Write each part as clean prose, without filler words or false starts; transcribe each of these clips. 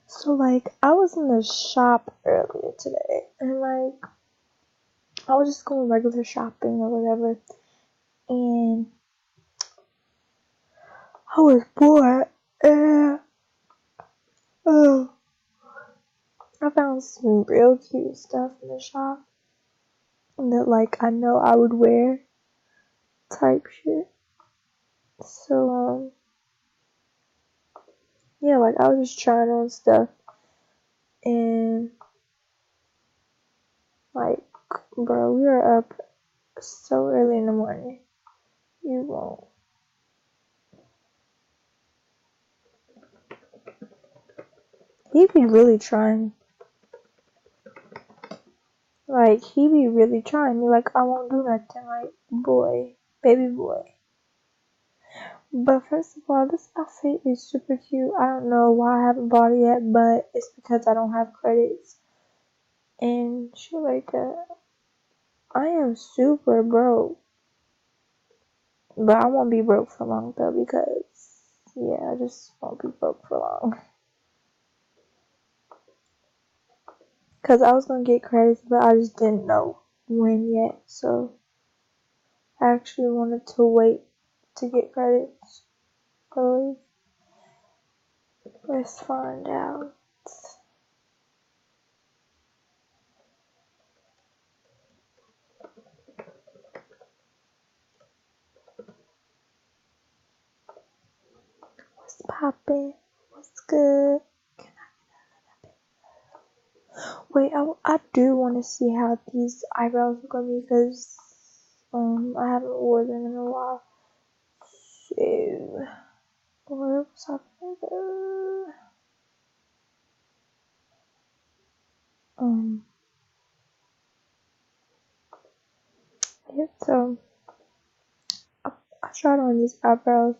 So like I was in the shop earlier today and like I was just going regular shopping or whatever and I was bored and oh, I found some real cute stuff in the shop that like I know I would wear type shit. So yeah, like I was just trying on stuff and like bro, we were up so early in the morning. You won't. He be really trying. Like, he be really trying me. Like, I won't do nothing. Like, boy, baby boy. But first of all, this outfit is super cute. I don't know why I haven't bought it yet, but it's because I don't have credits and shit like that. I am super broke. But I won't be broke for long though because, yeah, I just won't be broke for long. Because I was going to get credits, but I just didn't know when yet. So I actually wanted to wait to get credits. So let's find out. What's poppin'? What's good? Wait, I do want to see how these eyebrows look on me because I haven't worn them in a while. So where was I gonna go? Yeah, so I tried on these eyebrows,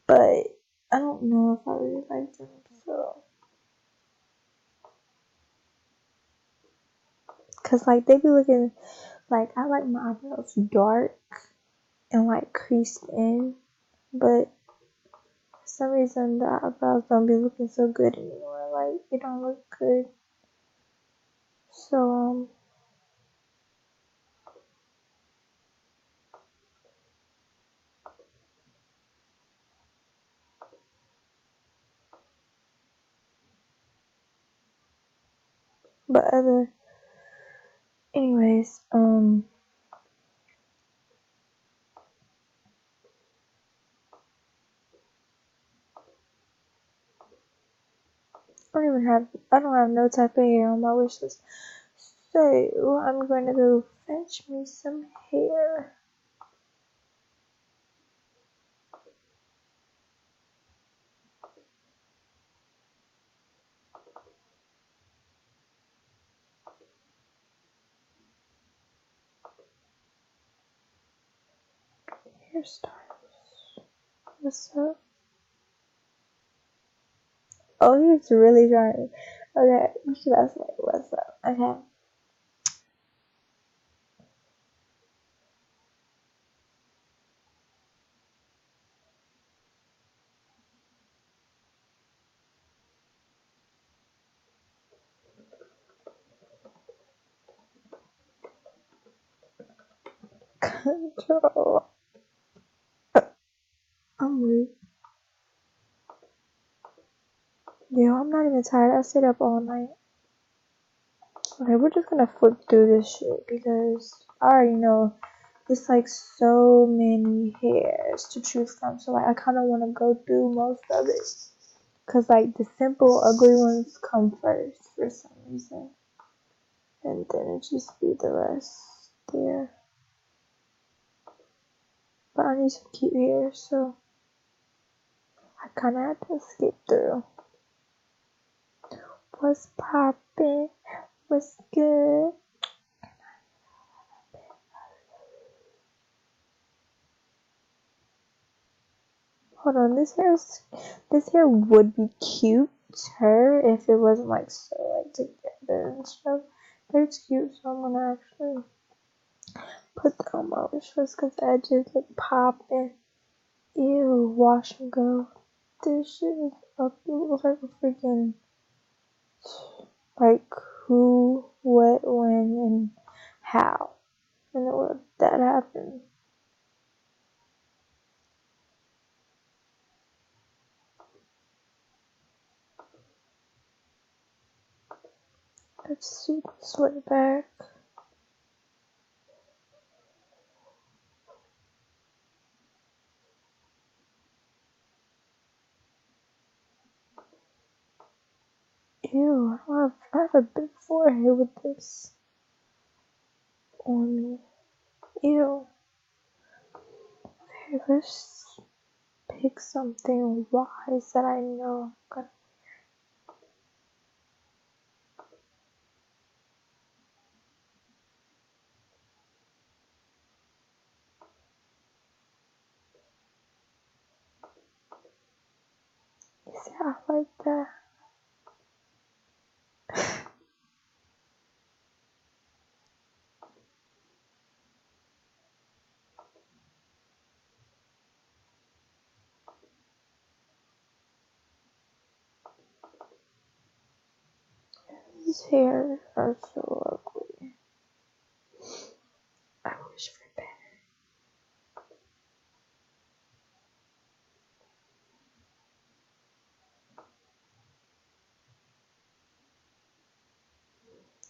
but I don't know if I really like them. So, cause like they be looking like I like my eyebrows dark and like creased in, but for some reason the eyebrows don't be looking so good anymore. Like it don't look good. So but anyways, I don't have no type of hair on my wish list. So I'm going to go fetch me some hair. Hairstyles. What's up? Oh, he's really trying. Okay, what should I say? What's up? Okay. Control. I'm weak. Yo, I'm not even tired. I stayed up all night. Okay, we're just gonna flip through this shit because I already know it's like so many hairs to choose from. So like I kind of want to go through most of it because like the simple ugly ones come first for some reason, and then it just be the rest there. But I need some cute hair, so I kind of had to skip through. What's poppin'? What's good? Hold on, this hair would be cuter if it wasn't like so like together and stuff. But it's cute, so I'm gonna actually put that on my wish list because the edges look poppin'. Ew, wash and go. This shit is up. It looks like a freaking like who, what, when, and how in the world that happened. Let's see this way back. Ew, I have a big forehead with this on me. Ew. Okay, let's pick something wise that I know I'm gonna. Yeah, I like that. His hair are so ugly. I wish for better.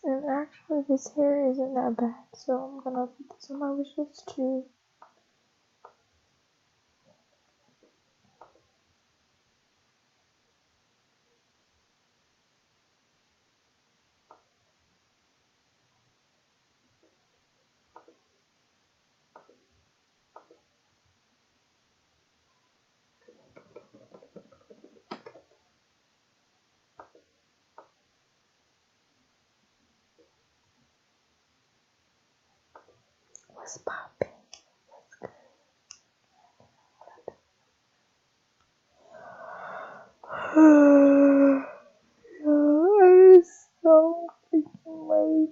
And actually, this hair isn't that bad, so I'm gonna put this on my wish list too. What's poppin'? It's so freaking late.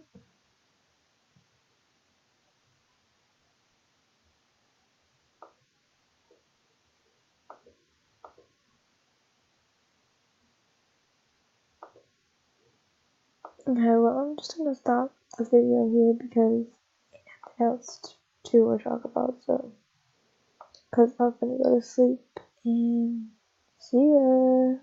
Okay, well, I'm just gonna stop the video here because nothing else to talk about, so. Because I'm gonna go to sleep and see ya.